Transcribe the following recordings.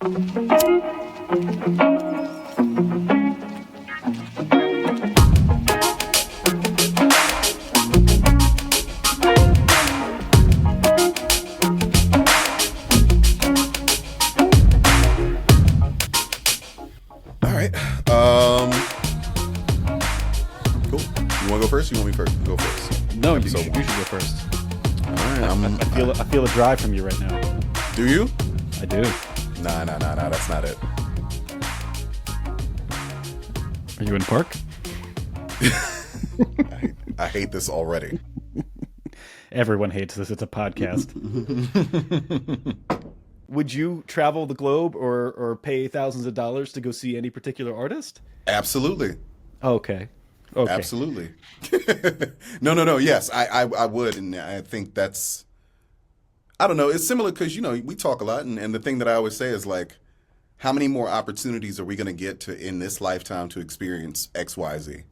All right. Cool. You want to go first? You want me first? Go first. No, you should go first. All right. I feel a drive from you right now. Do you? I do. Nah. That's not it. Are you in park? I hate this already. Everyone hates this. It's a podcast. Would you travel the globe or pay thousands of dollars to go see any particular artist? Absolutely. Okay. Absolutely. No. Yes, I would, and I think that's. I don't know. It's similar because we talk a lot, and the thing that I always say is like, how many more opportunities are we going to get to in this lifetime to experience X, Y, Z?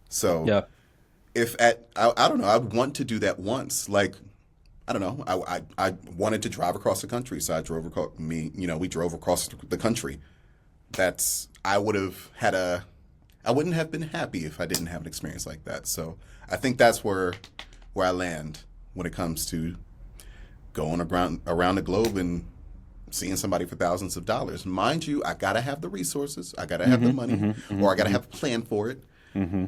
So, yeah. If I don't know, I would want to do that once. Like, I don't know, I wanted to drive across the country, so I drove we drove across the country. I wouldn't have been happy if I didn't have an experience like that. So I think that's where I land when it comes to going around the globe and seeing somebody for thousands of dollars. Mind you, I gotta have the resources, I gotta have the money, or I gotta have a plan for it. Mm-hmm.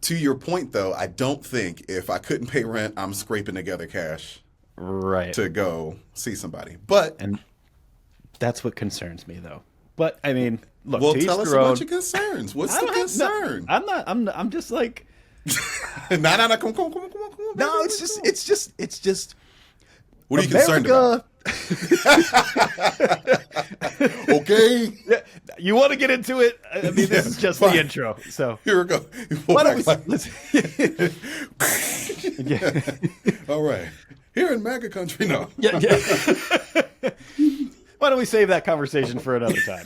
To your point, though, I don't think if I couldn't pay rent, I'm scraping together cash to go see somebody. And that's what concerns me, though. But I mean, look. Well, tell us about your concerns. What's the concern? I'm just like. No. Come on. No, it's just. What are you concerned about? Okay. You want to get into it? I mean, this is just the intro. So here we go. Why don't let's All right. Here in MAGA country, no. Yeah. Why don't we save that conversation for another time?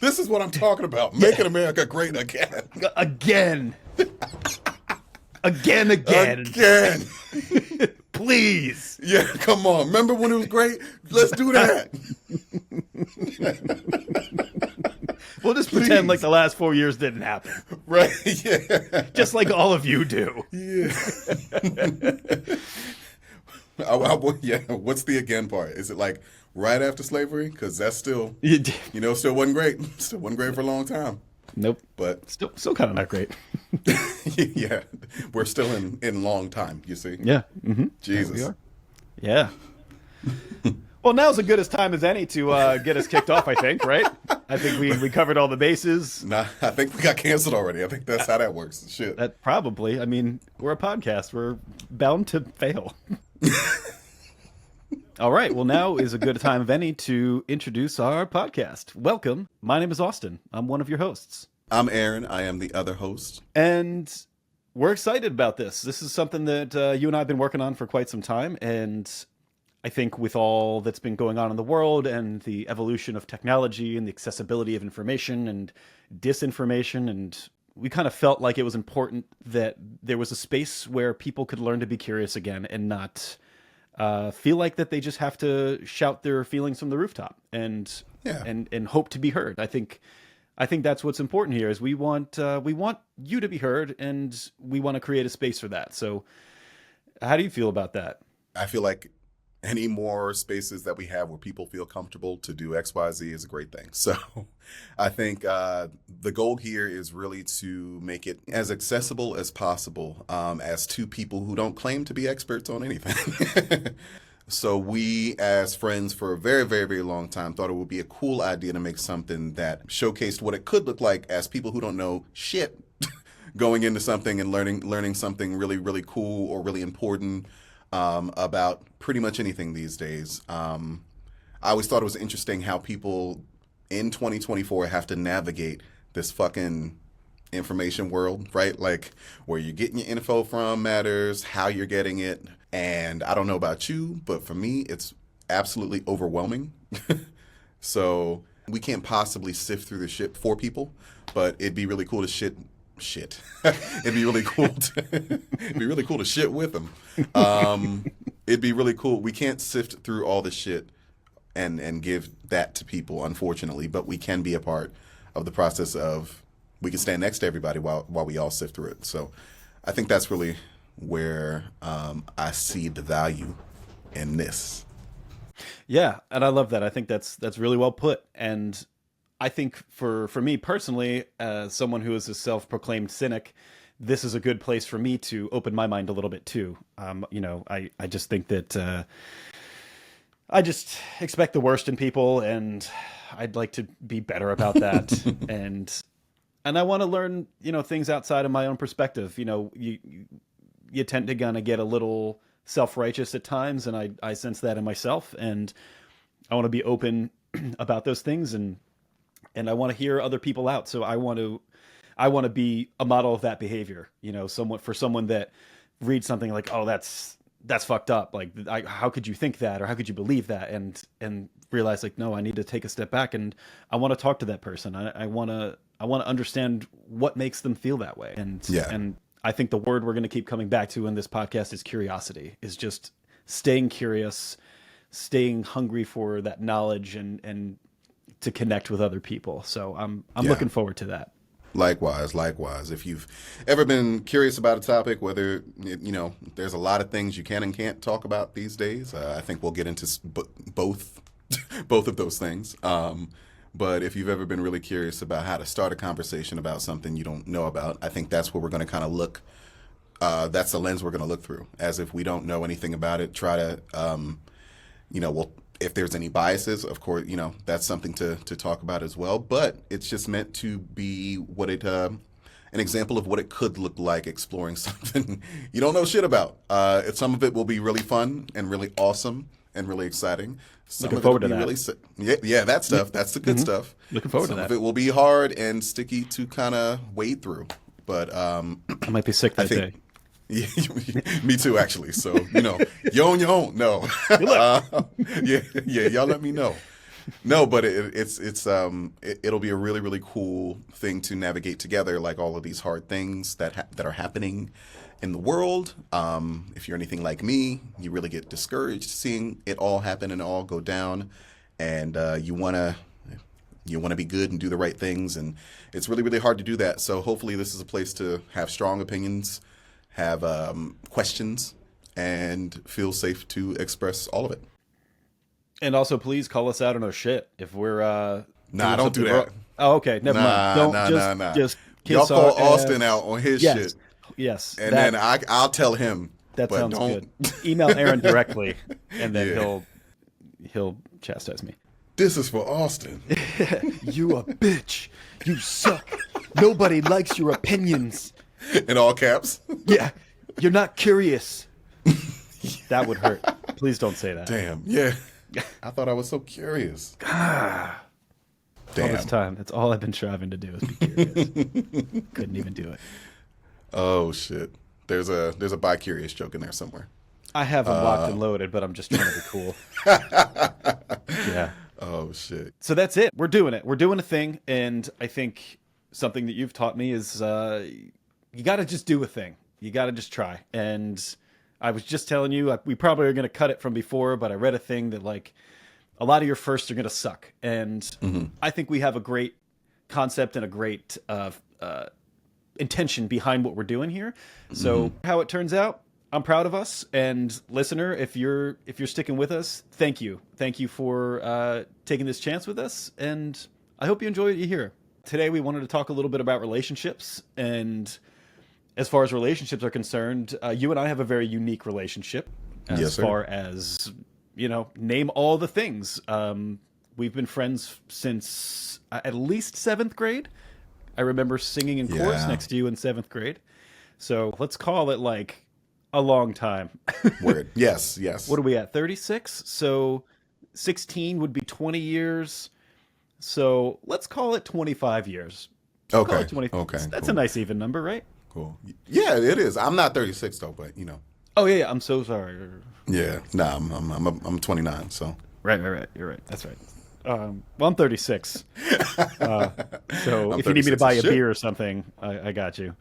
This is what I'm talking about. Making America great again. Again. Please. Yeah, come on. Remember when it was great? Let's do that. We'll just pretend like the last 4 years didn't happen. Right, yeah. Just like all of you do. Yeah. Yeah. What's the again part? Is it like right after slavery? Because that's still, still wasn't great. Still wasn't great for a long time. Nope. But still kind of not great. Yeah. We're still in long time, you see? Yeah. Mm-hmm. Jesus. We are. Yeah. Well, now's as good a time as any to get us kicked off, I think, right? I think we covered all the bases. Nah, I think we got canceled already. I think that's how that works. Shit. That probably. I mean, we're a podcast. We're bound to fail. All right. Well, now is a good time of any to introduce our podcast. Welcome. My name is Austin. I'm one of your hosts. I'm Aaron. I am the other host. And we're excited about this. This is something that you and I have been working on for quite some time. And I think with all that's been going on in the world and the evolution of technology and the accessibility of information and disinformation, and we kind of felt like it was important that there was a space where people could learn to be curious again and not feel like that they just have to shout their feelings from the rooftop and hope to be heard. I think that's what's important here. Is we want you to be heard, and we want to create a space for that. So, how do you feel about that? I feel like any more spaces that we have where people feel comfortable to do X, Y, Z is a great thing. So, I think the goal here is really to make it as accessible as possible as two people who don't claim to be experts on anything. So we, as friends for a very, very, very long time, thought it would be a cool idea to make something that showcased what it could look like as people who don't know shit going into something and learning something really, really cool or really important about pretty much anything these days. I always thought it was interesting how people in 2024 have to navigate this fucking information world, right? Like where you're getting your info from matters, how you're getting it. And I don't know about you, but for me, it's absolutely overwhelming. So we can't possibly sift through the shit for people, but it'd be really cool to shit. It'd be really cool to shit with them. It'd be really cool. We can't sift through all the shit and give that to people, unfortunately. But we can be a part of the process of, we can stand next to everybody while we all sift through it. So I think that's really where I see the value in this. Yeah, and I love that. I think that's really well put. And I think for me personally, as someone who is a self-proclaimed cynic, this is a good place for me to open my mind a little bit too. I just think that I just expect the worst in people, and I'd like to be better about that. and I want to learn, things outside of my own perspective. You tend to kind of get a little self-righteous at times, and I sense that in myself, and I want to be open about those things, and I want to hear other people out. So I want to be a model of that behavior. Someone that reads something like, oh, that's fucked up. Like, how could you think that, or how could you believe that? And realize, like, no, I need to take a step back, and I want to talk to that person. I want to understand what makes them feel that way. And I think the word we're going to keep coming back to in this podcast is curiosity. Is just staying curious, staying hungry for that knowledge, and to connect with other people. So I'm looking forward to that. Likewise. If you've ever been curious about a topic, whether, there's a lot of things you can and can't talk about these days. I think we'll get into both of those things. But if you've ever been really curious about how to start a conversation about something you don't know about, I think that's where we're going to kind of look. That's the lens we're going to look through, as if we don't know anything about it. Try to, if there's any biases, of course, that's something to talk about as well. But it's just meant to be an example of what it could look like exploring something you don't know shit about. Some of it will be really fun and really awesome and really exciting. Looking forward to that. Really, that stuff. That's the good stuff. Looking forward to that. Some of it will be hard and sticky to kind of wade through. But I might be sick that day. Yeah, me too, actually. So, you're on your own. No. Y'all let me know. No, but it'll be a really, really cool thing to navigate together, like all of these hard things that are happening in the world. If you're anything like me, you really get discouraged seeing it all happen and all go down, and you want to be good and do the right things, and it's really, really hard to do that. So hopefully this is a place to have strong opinions, have questions, and feel safe to express all of it. And also, please call us out on our shit if we're Nah, don't do that. Oh, okay, never mind. Don't just y'all call Austin out on his shit. Yes, and then I'll tell him. That sounds good. Email Aaron directly, and then he'll chastise me. This is for Austin. You a bitch. You suck. Nobody likes your opinions. In all caps. Yeah, you're not curious. That would hurt. Please don't say that. Damn. Yeah. I thought I was so curious. Damn. All this time, that's all I've been striving to do is be curious. Couldn't even do it. Oh shit. There's a bi-curious joke in there somewhere. I have them locked and loaded, but I'm just trying to be cool. Yeah. Oh shit. So that's it. We're doing it. We're doing a thing, and I think something that you've taught me is you got to just do a thing. You got to just try. And I was just telling you, we probably are going to cut it from before, but I read a thing that, like, a lot of your firsts are going to suck. And I think we have a great concept and a great intention behind what we're doing here. So how it turns out, I'm proud of us. And listener, if you're sticking with us, thank you. Thank you for taking this chance with us. And I hope you enjoy what you hear. Today, we wanted to talk a little bit about relationships. And as far as relationships are concerned, you and I have a very unique relationship as far as, name all the things. We've been friends since at least 7th grade. I remember singing in chorus next to you in 7th grade. So let's call it like a long time. Word. Yes. What are we at? 36? So 16 would be 20 years. So let's call it 25 years. Okay. Okay. That's cool. A nice even number, right? Cool. Yeah, it is. I'm not 36 though, but Oh yeah, I'm so sorry. Yeah. Nah, I'm 29. So. Right. You're right. That's right. Well, I'm 36. So if you need me to buy you a beer or something, I got you.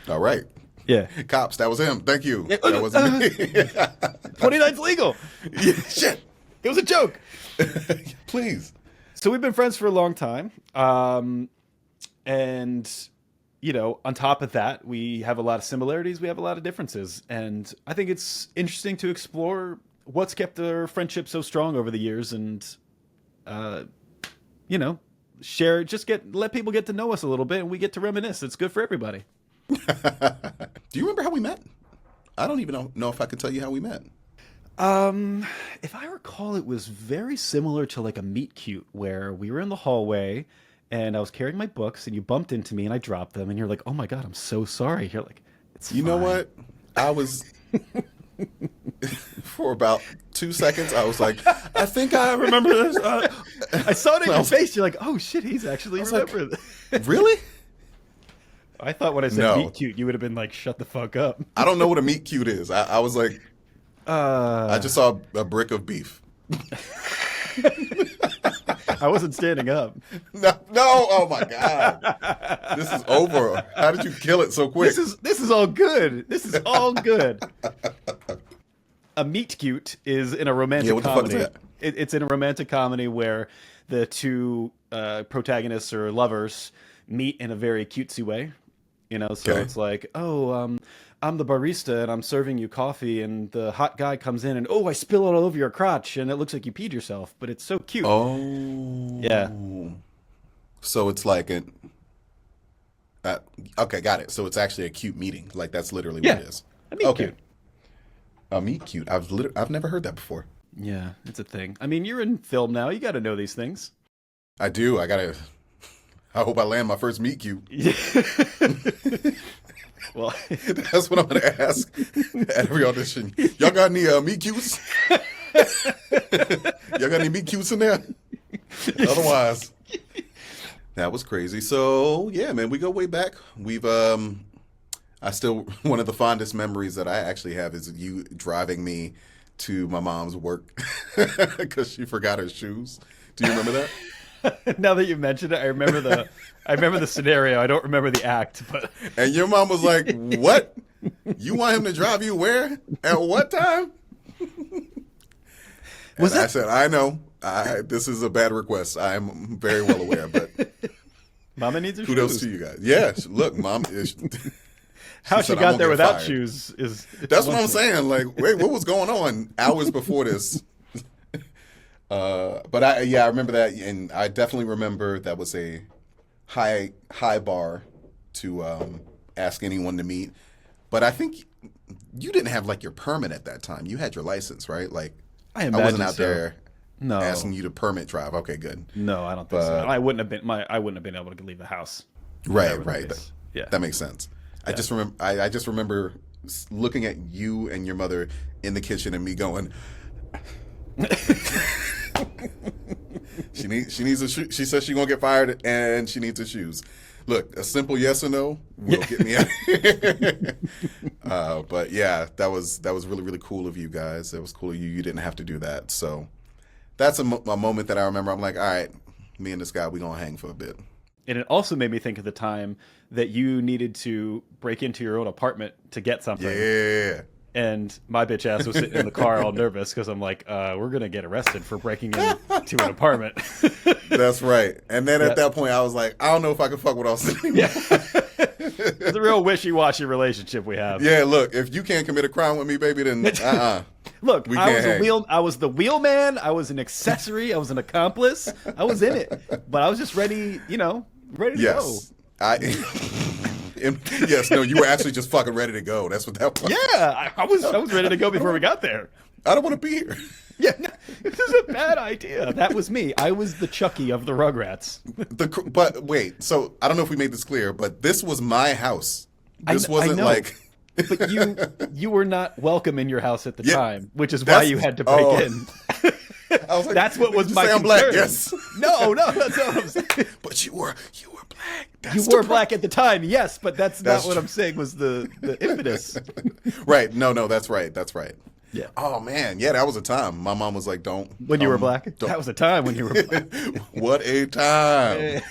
All right. Yeah. Cops, that was him. Thank you. That wasn't me. 29's legal. Yeah, shit. It was a joke. Please. So we've been friends for a long time. And, you know, on top of that, we have a lot of similarities. We have a lot of differences. And I think it's interesting to explore what's kept our friendship so strong over the years and, you know, let people get to know us a little bit and we get to reminisce. It's good for everybody. Do you remember how we met? I don't even know if I can tell you how we met. If I recall, it was very similar to like a meet cute where we were in the hallway and I was carrying my books and you bumped into me and I dropped them and you're like, oh my God, I'm so sorry. You're like, it's You know fine." what? I was for about 2 seconds. I was like, I think I remember this. I saw it in your face. You're like, oh shit, he's actually remembering. Really? I thought when I said No. meet cute, you would have been like, shut the fuck up. I don't know what a meat cute is. I was like, I just saw a brick of beef. I wasn't standing up. No, oh my God. This is over. How did you kill it so quick? This is all good. This is all good. A meet cute is in a romantic Yeah, what the fuck is comedy. that? It's in a romantic comedy where the two protagonists or lovers meet in a very cutesy way. You know, so Okay. it's like, oh, I'm the barista and I'm serving you coffee, and the hot guy comes in and I spill it all over your crotch, and it looks like you peed yourself, but it's so cute. Oh. Yeah. So it's like okay, got it. So it's actually a cute meeting. Like that's literally Yeah. what it is. A meet Okay. cute. A meet cute. I've never heard that before. Yeah, it's a thing. I mean, you're in film now. You got to know these things. I do. I hope I land my first meet cute. Well, That's what I'm gonna ask at every audition. Y'all got any meet cutes? Y'all got any meet cutes in there? Otherwise, that was crazy. So yeah, man, we go way back. We've I still one of the fondest memories that I actually have is you driving me to my mom's work because she forgot her shoes. Do you remember that? now that you mentioned it, I remember the scenario. I don't remember the act, but And your mom was like, "What? You want him to drive you where? At what time?" Was And I it- said, "I know. This is a bad request. I'm very well aware, but Mama needs her kudos shoes. to you guys." Yeah, look, mom. How said, she "I'm got gonna there get without fired." shoes is That's what I'm saying. Like, wait, what was going on hours before this? But I remember that, and I definitely remember that was a high bar to ask anyone to meet. But I think you didn't have like your permit at that time. You had your license, right? Like, I I wasn't imagine out so. there No, asking you to permit drive. Okay, good. no, I don't think so. But- I wouldn't have been able to leave the house. Right, Whatever the right. case. Yeah. That makes sense. I just remember. I just remember looking at you and your mother in the kitchen and me going. She needs a shoe. She says she's gonna get fired and she needs her shoes. Look, a simple yes or no will get me out. But yeah, that was really really cool of you guys. It was cool of you. You didn't have to do that. So that's a moment that I remember. I'm like, all right, me and this guy, we gonna hang for a bit. And it also made me think of the time that you needed to break into your own apartment to get something. Yeah. And my bitch ass was sitting in the car all nervous because I'm like, we're going to get arrested for breaking into an apartment. That's right. And then Yeah. at that point, I was like, I don't know if I can fuck with Austin anymore. It's a real wishy-washy relationship we have. Yeah, look, if you can't commit a crime with me, baby, then Look, We I was can't hang. I was the wheelman. I was an accessory. I was an accomplice. I was in it, but I was just ready, ready to Yes. Yes, no, you were actually just fucking ready to go. That's what that was. go. Yeah, I was ready to go before we got there. I don't want to be here. Yeah, no, this is a bad idea. That was me. I was the Chucky of the Rugrats. But wait, so I don't know if we made this clear, but this was my house. This I wasn't know. like. But you were not welcome in your house at the Yeah, time, which is why that's- you had to break oh. in. I was like, That's what was "Did you my say I'm concern. black? Yes. No, that's not what I'm saying. But you were black. That's You the were problem. black at the time, yes, but that's That's not what true. I'm saying was the impetus. Right. No, that's right. That's right. Yeah. Oh man, yeah, that was a time. My mom was like, "Don't." When you were black? don't- That was a time when you were black. What a time!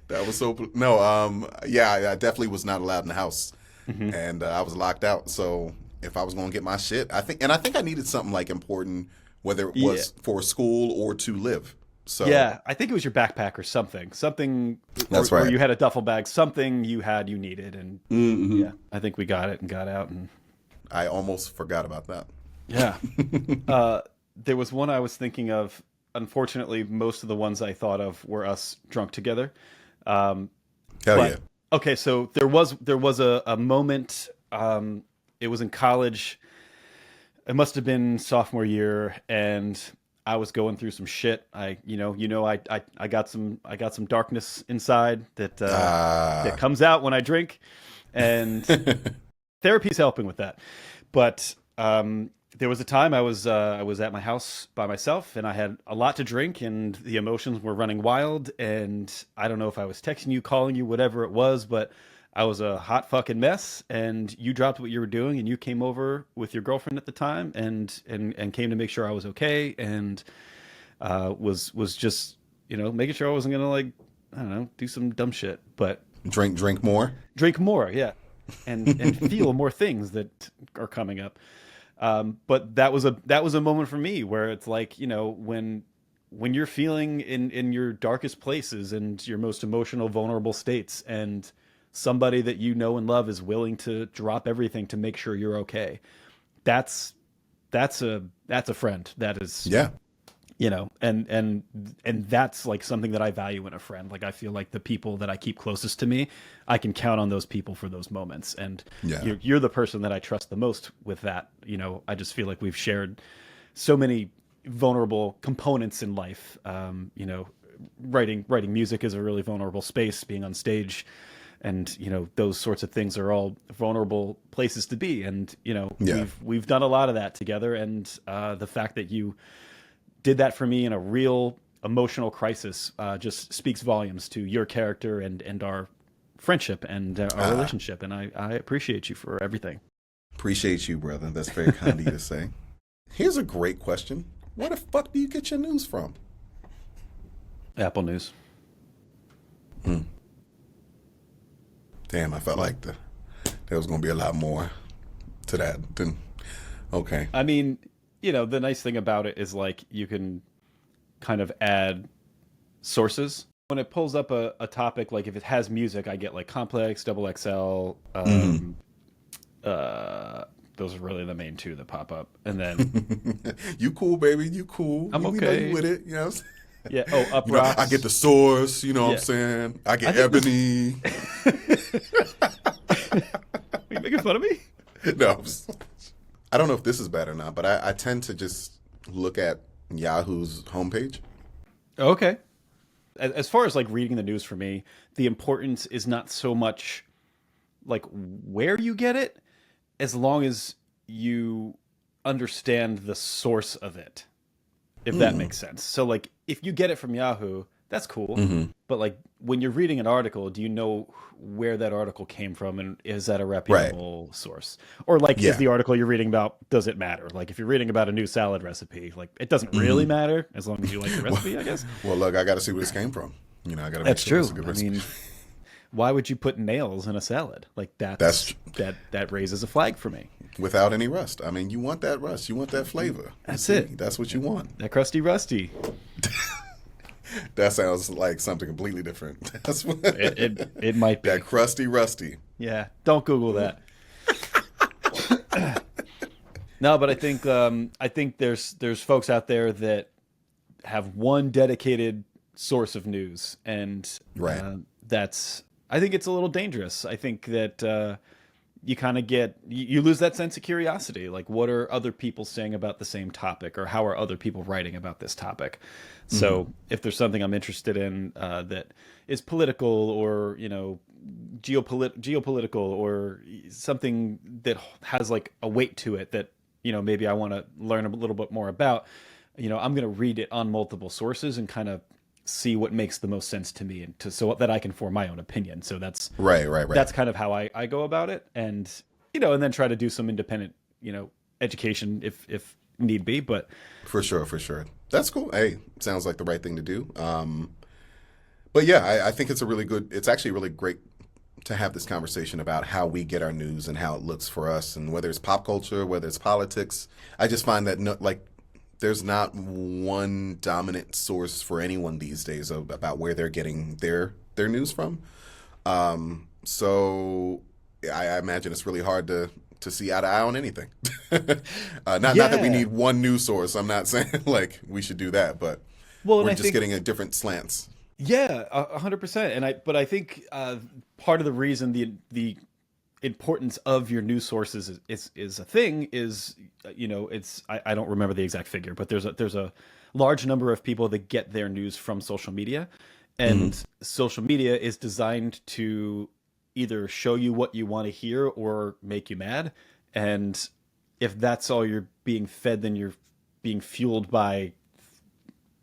That was so. No, yeah, I definitely was not allowed in the house, and I was locked out. So if I was gonna get my shit, I think I needed something like important whether it Yeah. was for school or to live. So Yeah, I think it was your backpack or something. Something, that's or right. you had a duffel bag, something you needed. And Hmm. yeah, I think we got it and got out. And I almost forgot about that. yeah. There was one I was thinking of. Unfortunately, most of the ones I thought of were us drunk together. Um, Hell but yeah. okay, so there was a moment. It was in college. It must have been sophomore year, and I was going through some shit. I got some darkness inside that Ah. comes out when I drink, and therapy's helping with that. But there was a time I was at my house by myself, and I had a lot to drink, and the emotions were running wild. And I don't know if I was texting you, calling you, whatever it was, but I was a hot fucking mess. And you dropped what you were doing, and you came over with your girlfriend at the time, and came to make sure I was okay, and was just making sure I wasn't gonna, like, I don't know, do some dumb shit, but Drink more. drink more, yeah, and feel more things that are coming up. But that was a moment for me where it's like, when you're feeling in your darkest places and your most emotional, vulnerable states, and somebody that you know and love is willing to drop everything to make sure you're okay. That's a friend. That is, Yeah. and that's like something that I value in a friend. Like, I feel like the people that I keep closest to me, I can count on those people for those moments. And Yeah. you're the person that I trust the most with that. I just feel like we've shared so many vulnerable components in life. Writing music is a really vulnerable space. Being on stage, and those sorts of things are all vulnerable places to be. And Yeah. we've done a lot of that together. And the fact that you did that for me in a real emotional crisis just speaks volumes to your character and our friendship and our relationship. And I appreciate you for everything. Appreciate you, brother. That's very kind of you to say. Here's a great question. Where the fuck do you get your news from? Apple News. Damn, I felt like there was going to be a lot more to that than, okay. I mean, the nice thing about it is, like, you can kind of add sources. When it pulls up a topic, like if it has music, I get like Complex, Double XL. Those are really the main two that pop up. And then You cool, baby. You cool. I'm We know okay. you with it. You know what I'm saying? yeah, Up You know, Rocks. I get the source, you know what Yeah. I'm saying? I get I think Ebony. Are you making fun of me? No. I don't know if this is bad or not, but I tend to just look at Yahoo's homepage. Okay. As far as like reading the news for me, the importance is not so much like where you get it, as long as you understand the source of it, if that makes sense. So, like, if you get it from Yahoo, that's cool. But like, when you're reading an article, do you know where that article came from, and is that a reputable source? Or like, Yeah. is the article you're reading about, does it matter? Like, if you're reading about a new salad recipe, like, it doesn't really matter as long as you like the recipe, I guess. Well, look, I got to see where this came from. I got to make That's sure true. it's a good I recipe. mean, why would you put nails in a salad? Like, That's that raises a flag for me. Without any rust. I mean, you want that rust. You want that flavor. That's See, it. That's what you want. That crusty rusty. That sounds like something completely different. That's what It might be. that crusty rusty. Yeah. Don't Google that. No, but I think there's folks out there that have one dedicated source of news, and Right. I think it's a little dangerous. I think that you kind of you lose that sense of curiosity. Like, what are other people saying about the same topic, or how are other people writing about this topic? So if there's something I'm interested in that is political, or geopolitical, or something that has like a weight to it that maybe I want to learn a little bit more about, I'm going to read it on multiple sources and kind of see what makes the most sense to me, and so that I can form my own opinion. So that's Right. that's kind of how I go about it, and and then try to do some independent education if need be. But For sure. That's cool. Hey, sounds like the right thing to do. But yeah, I think it's actually really great to have this conversation about how we get our news and how it looks for us, and whether it's pop culture, whether it's politics. I just find that there's not one dominant source for anyone these days about where they're getting their news from. So I imagine it's really hard to see eye to eye on anything. Not that we Yeah. need one news source. I'm not saying like we should do that, but Well, and we're I just think getting a different slants. yeah, 100%. But I think part of the reason the importance of your news sources is a thing is it's I don't remember the exact figure, but there's a large number of people that get their news from social media, Hmm. and social media is designed to either show you what you want to hear or make you mad, and if that's all you're being fed, then you're being fueled by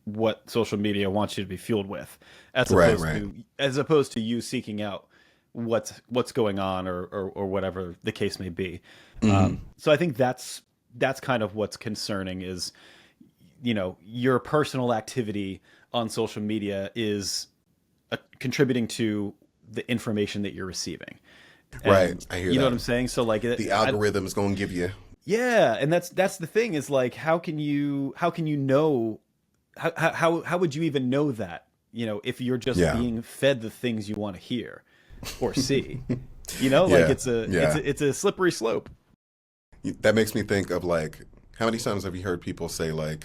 what social media wants you to be fueled with, Right, right. as opposed to you seeking out what's going on, or whatever the case may be. Hmm. So I think that's kind of what's concerning is your personal activity on social media is contributing to the information that you're receiving, Right. and I hear you know what that. I'm saying. So like The algorithm is going to give you. yeah, and that's the thing is like how can you know how would you even know that if you're just Yeah. being fed the things you want to hear or see, like Yeah. it's Yeah. a slippery slope. That makes me think of like how many times have you heard people say like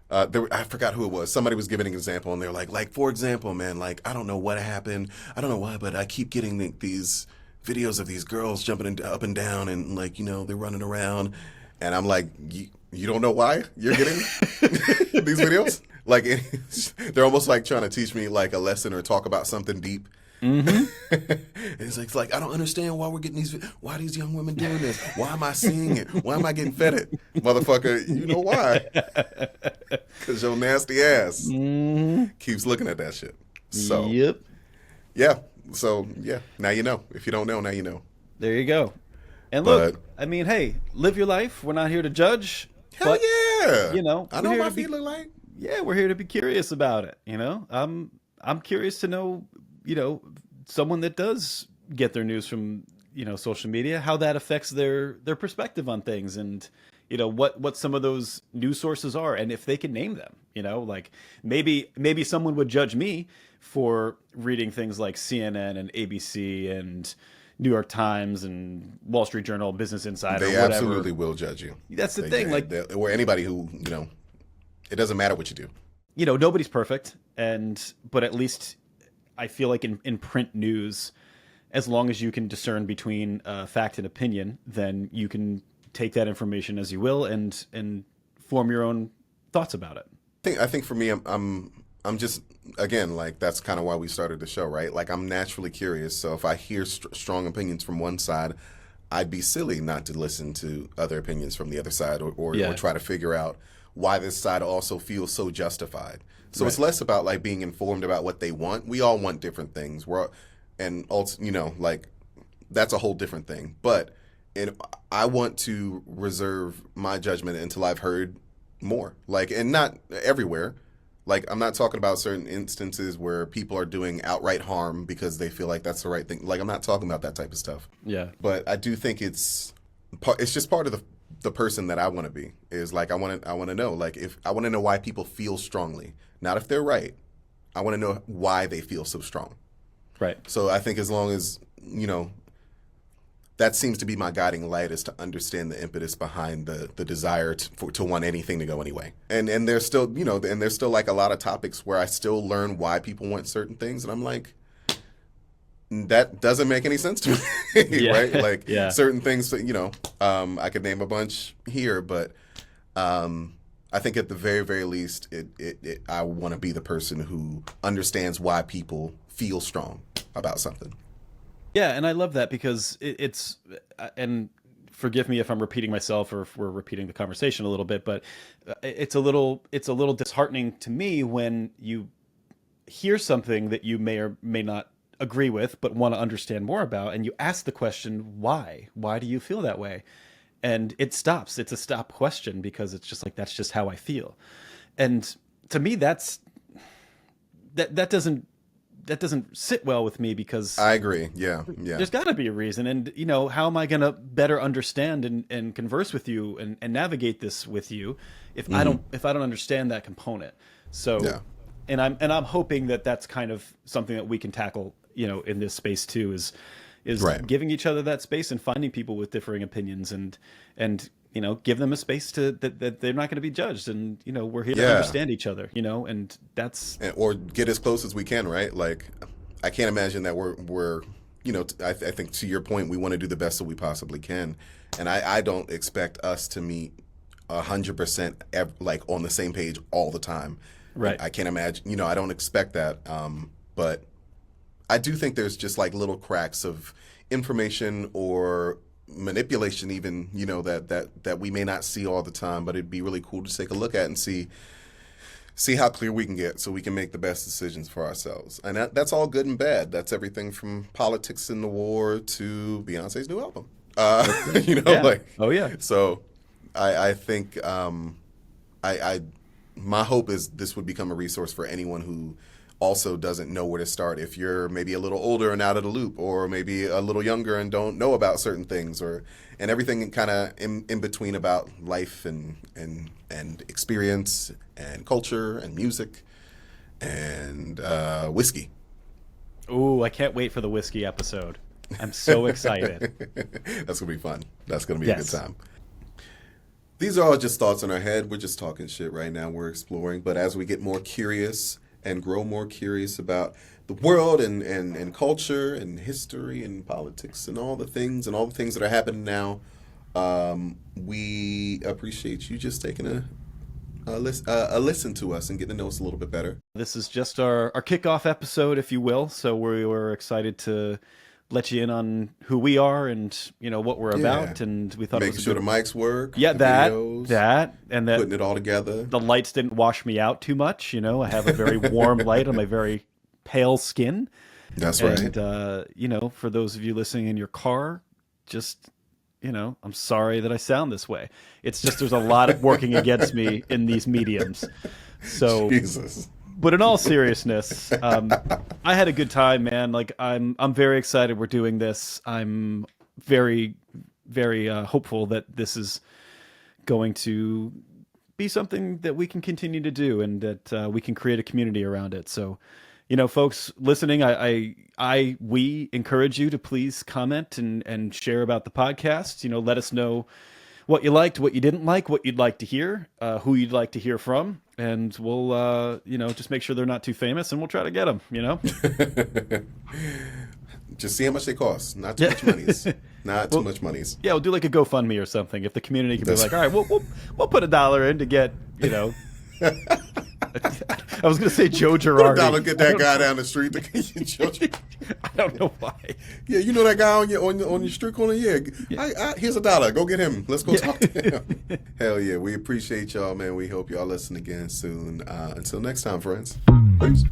I forgot who it was. Somebody was giving an example, and they're like for example, man, like I don't know what happened, I don't know why, but I keep getting these videos of these girls jumping up and down, and like they're running around, and I'm like, you don't know why you're getting these videos? Like they're almost like trying to teach me like a lesson or talk about something deep. Hmm. And it's like I don't understand why we're getting why are these young women doing this? Why am I seeing it? Why am I getting fed it? Motherfucker, you know why? Because your nasty ass Hmm. keeps looking at that shit. So, Yep. yeah. So, yeah. Now you know. If you don't know, now you know. There you go. And look, But, I mean, hey, live your life. We're not here to judge, hell but yeah. I we're know here my to be feet look like. yeah, we're here to be curious about it. I'm curious to know, you know, someone that does get their news from, social media, how that affects their perspective on things, and what some of those news sources are, and if they can name them. Like maybe someone would judge me for reading things like CNN and ABC and New York Times and Wall Street Journal, Business Insider, They whatever. absolutely will judge you. That's the thing. Like, Or anybody who, it doesn't matter what you do. nobody's perfect, but at least I feel like in print news, as long as you can discern between fact and opinion, then you can take that information as you will and form your own thoughts about it. I think for me, I'm just again like that's kind of why we started the show, right? Like I'm naturally curious, so if I hear strong opinions from one side, I'd be silly not to listen to other opinions from the other side, or Yeah. try to figure out why this side also feels so justified. So it's Right. less about like being informed about what they want. We all want different things. And also, like that's a whole different thing. But I want to reserve my judgment until I've heard more. Like, and not everywhere. Like, I'm not talking about certain instances where people are doing outright harm because they feel like that's the right thing. Like, I'm not talking about that type of stuff. Yeah. But I do think it's just part of the person that I want to be. Is like I want to know, like, if I want to know why people feel strongly, not if they're right. I want to know why they feel so strong. Right. So I think as long as that seems to be my guiding light, is to understand the impetus behind the desire to want anything to go anyway. And there's still and there's still like a lot of topics where I still learn why people want certain things, and I'm like, that doesn't make any sense to me, Yeah. right? Like Yeah. certain things, I could name a bunch here, but I think at the very, very least, I want to be the person who understands why people feel strong about something. Yeah, and I love that because it's and forgive me if I'm repeating myself or if we're repeating the conversation a little bit, but it's a little disheartening to me when you hear something that you may or may not agree with but want to understand more about, and you ask the question, why do you feel that way, and it's a stop question because it's just like, that's just how I feel. And to me, that doesn't doesn't sit well with me, because I agree. Yeah. Yeah. there's got to be a reason. And, how am I going to better understand and converse with you and navigate this with you if I don't understand that component? So, Yeah. and I'm hoping that that's kind of something that we can tackle, in this space too, is Right. giving each other that space and finding people with differing opinions, and give them a space that they're not going to be judged, and we're here to Yeah. understand each other, and that's Or get as close as we can, right? Like, I can't imagine that we're I think to your point, we want to do the best that we possibly can, and I don't expect us to meet 100% like on the same page all the time. right. I can't imagine, I don't expect that, but I do think there's just like little cracks of information or manipulation, even that we may not see all the time, but it'd be really cool to take a look at and see how clear we can get, so we can make the best decisions for ourselves. And that's all good and bad. That's everything from politics and the war to Beyonce's new album. Yeah. Like, Oh yeah. so I think my hope is this would become a resource for anyone who also doesn't know where to start. If you're maybe a little older and out of the loop, or maybe a little younger and don't know about certain things, and everything kind of in between about life and experience and culture and music and whiskey. Ooh, I can't wait for the whiskey episode. I'm so excited. That's gonna be fun. That's gonna be Yes. a good time. These are all just thoughts in our head. We're just talking shit right now. We're exploring. But as we get more curious and grow more curious about the world and culture and history and politics and all the things that are happening now, we appreciate you just taking a listen to us and getting to know us a little bit better. This is just our kickoff episode, if you will. So we were excited to let you in on who we are and what we're about, and we thought it Making was a sure good... the mics work. Yeah, the that videos, and that putting it all together. the lights didn't wash me out too much. I have a very warm light on my very pale skin. That's right. And for those of you listening in your car, just I'm sorry that I sound this way. It's just there's a lot of working against me in these mediums. So Jesus. But in all seriousness, I had a good time, man. Like I'm very excited we're doing this. I'm very, very hopeful that this is going to be something that we can continue to do, and that we can create a community around it. So, folks listening, we encourage you to please comment and share about the podcast. Let us know what you liked, what you didn't like, what you'd like to hear, who you'd like to hear from, and we'll, just make sure they're not too famous, and we'll try to get them. Just see how much they cost. Not too much monies. Not too much monies. Yeah, we'll do like a GoFundMe or something. If the community can be like, all right, we'll put $1 in to get, I was gonna say Joe Girardi. $1, get that guy down the street to get your children. I don't know why. Yeah, you know that guy on your street corner? Yeah. Here's $1. Go get him. Let's go talk to him. Hell yeah. We appreciate y'all, man. We hope y'all listen again soon. Until next time, friends. Peace.